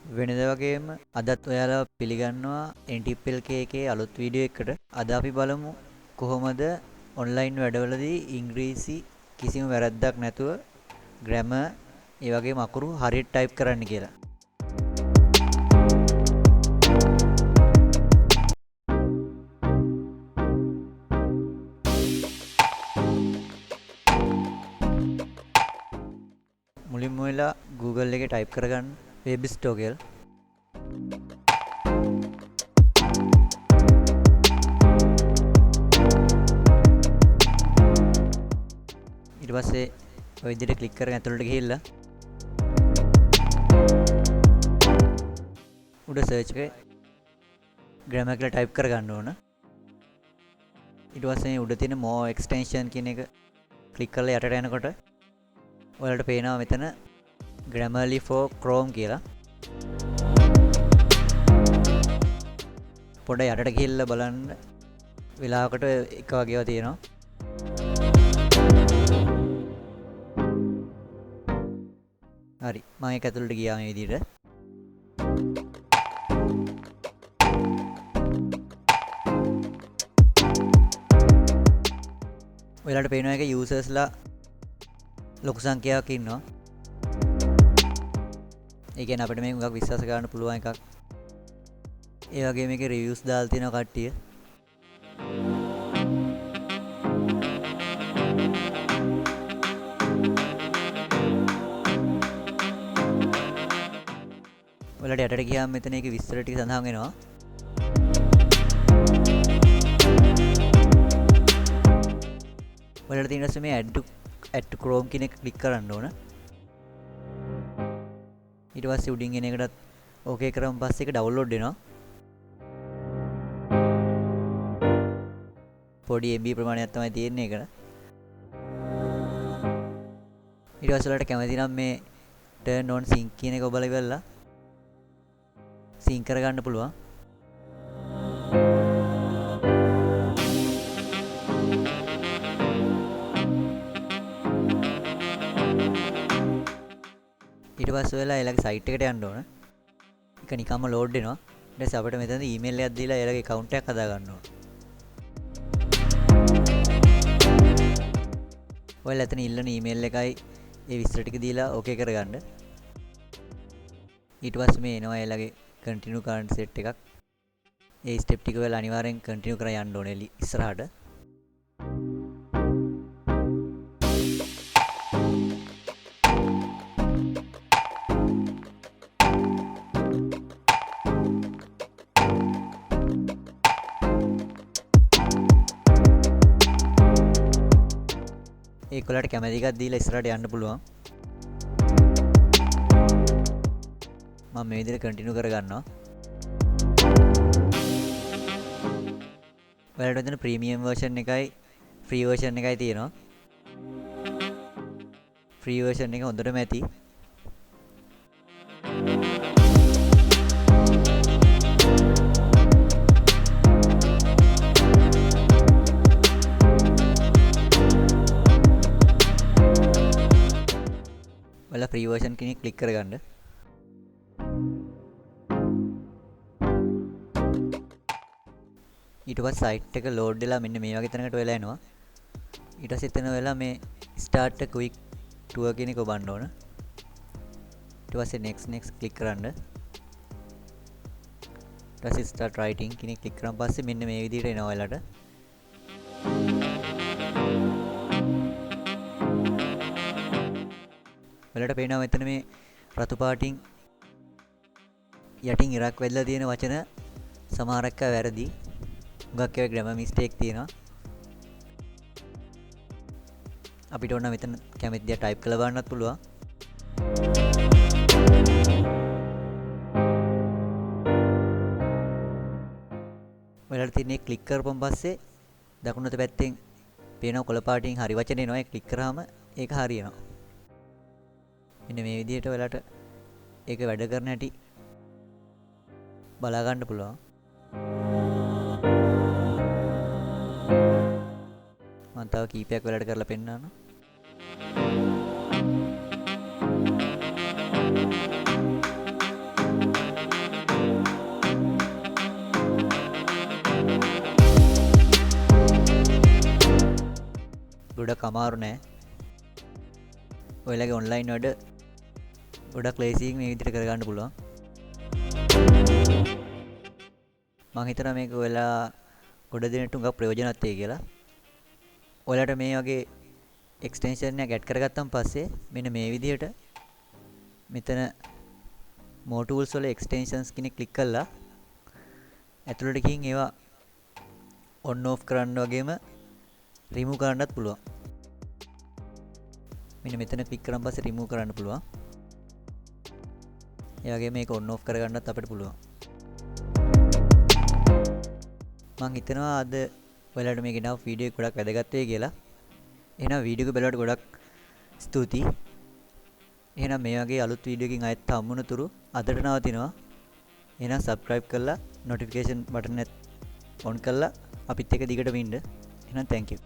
වෙනද වගේම අදත් ඔයාලා පිළිගන්නවා Anytiplk එකේ අලුත් වීඩියෝ එකකට. අද අපි බලමු කොහොමද ඔන්ලයින් වැඩවලදී ඉංග්‍රීසි කිසිම වැරැද්දක් නැතුව ග්‍රැමර් ඒ වගේම අකුරු හරියට ටයිප් කරන්න කියලා. මුලින්ම වෙලා Google එකේ ටයිප් කරගන්න web store කියලා. ඊට පස්සේ ඔය විදිහට ක්ලික් කරගෙන ඇතුළට ගිහිල්ලා උඩ සර්ච් එකේ grammar කියලා ටයිප් කරගන්න ඕන. ඊට පස්සේ උඩ තියෙන more extension කියන එක ක්ලික් කරලා යටට යනකොට ඔයාලට පේනවා මෙතන Grammarly for Chrome කියලා. පොඩ යටට ගිහිල්ලා බලන්න වෙලාවකට එක වගේව තියෙනවා. හරි මම ඒක ඇතුළට ගියා මේ විදිහට. ඔයාලට පේනවා එක යූසර්ස්ලා ලොකු සංඛ්‍යාවක් ඉන්නවා. ඒ කියන්නේ අපිට මේක හුඟක් විශ්වාස කරන්න පුළුවන් එකක්. ඒ වගේ මේකේ රිවිව්ස් දාලා තියෙනවා කට්ටිය. ඔයාලට යටට ගියාම මෙතන ඒකේ විස්තර ටික සඳහන් වෙනවා. ඔයාලට තියෙන ඉස්සෙ මේ add to Chrome කියන එක ක්ලික් කරන්න ඕන. ඊට පස්සේ උඩින් එන එකටත් ඕකේ කරාම පස්සේ ඒක ඩවුන්ලෝඩ් වෙනවා. පොඩි MB ප්‍රමාණයක් තමයි තියෙන්නේ ඒකට. ඊට පස්සේ ඔයාලට කැමති නම් මේ turn on sync කියන එක ඔබලා ඉවරලා sync කරගන්න පුළුවන්. ඊට පස්සේ ඔයාලා එයාලගේ සයිට් එකට යන්න ඕන. ඒක නිකම්ම ලෝඩ් වෙනවා. ඊට පස්සේ අපිට මෙතන ඊමේල් එකක් දීලා එයාලගේ account එකක් හදා ගන්න ඕන. ඔයාලා එතන ඉල්ලන ඊමේල් එකයි ඒ විස්තර ටික දීලා ඕකේ කරගන්න. ඊට පස්සේ මේ එනවා එයාලගේ continue current set එකක්. ඒ step ටික ඔයාලා අනිවාර්යෙන් continue කරලා යන්න ඕනේ ඉස්සරහට. ඒකලට කැමති එකක් දීලා ඉස්සරහට යන්න පුළුවන්. මම මේ විදිහට කන්ටිනියු කරගන්නවා. ඔයාලට මෙතන ප්‍රීමියම් version එකයි ෆ්‍රී version එකයි තියෙනවා. ෆ්‍රී version එක හොඳටම ඇති. ඔයාලා ෆ්‍රී version කෙනෙක් ක්ලික් කරගන්න. ඊට පස්සේ සයිට් එක ලෝඩ් වෙලා මෙන්න මේ වගේ තැනකට වෙලා එනවා. ඊට පස්සේ එතන වෙලා මේ start a quick tour කියන එක ඔබන්න ඕන. ඊට පස්සේ next ක්ලික් කරන්න. ඊට පස්සේ start writing කියන එක ක්ලික් කරාන් පස්සේ මෙන්න මේ විදිහට එනවා ඔයාලට. ඔයාලට පේනවා මෙතන මේ රතු පාටින් යටින් ඉරක් වෙදලා තියෙන වචන සමහරක් අය වැරදි. හුඟක් ඒවා grammar mistake තියෙනවා. අපිට ඕන මෙතන කැමති දේ ටයිප් කරලා බලන්නත් පුළුවන්. ඔයාලට තියෙන්නේ ක්ලික් කරපුවම පස්සේ දකුණත පැත්තෙන් පේන කොළ පාටින් හරි වචන එනවා. ඒක ක්ලික් කරාම ඒක හරියනවා. මෙන්න මේ විදිහට ඔයාලට ඒක වැඩ කරන හැටි බලා ගන්න පුළුවන්. මම තව කීපයක් ඔයාලට කරලා පෙන්නන්නම්. ගොඩක් අමාරු නෑ. ඔයාලගේ ඔන්ලයින් වැඩ ගොඩක් ලේසියෙන් මේ විදිහට කරගන්න පුළුවන්. මම හිතනවා මේක ඔයාලා ගොඩ දෙනෙක්ට උඟක් ප්‍රයෝජනවත් වෙයි කියලා. ඔයාලට මේ වගේ එක්ස්ටෙන්ෂන් එකක් ඇඩ් කරගත්තන් පස්සේ මෙන්න මේ විදිහට මෙතන more tools වල extensions කෙනෙක් ක්ලික් කරලා ඇතුළට ගිහින් ඒවා on off කරන්න වගේම remove කරන්නත් පුළුවන්. මෙන්න මෙතන ක්ලික් කරන් පස්සේ remove කරන්න පුළුවන්. ඒ වගේම මේක on off කරගන්නත් අපිට පුළුවන්. මම හිතනවා අද ඔයාලට මේ ගෙනාව වීඩියෝ එක ගොඩක් වැදගත් වෙයි කියලා. එහෙනම් වීඩියෝ එක බලවට ගොඩක් ස්තුතියි. එහෙනම් මේ වගේ අලුත් වීඩියෝ එකකින් ආයෙත් හම්බුන තුරු අදට නවතිනවා. එහෙනම් subscribe කරලා notification button එක on කරලා අපිත් එක්ක දිගටම ඉන්න. එහෙනම් thank you.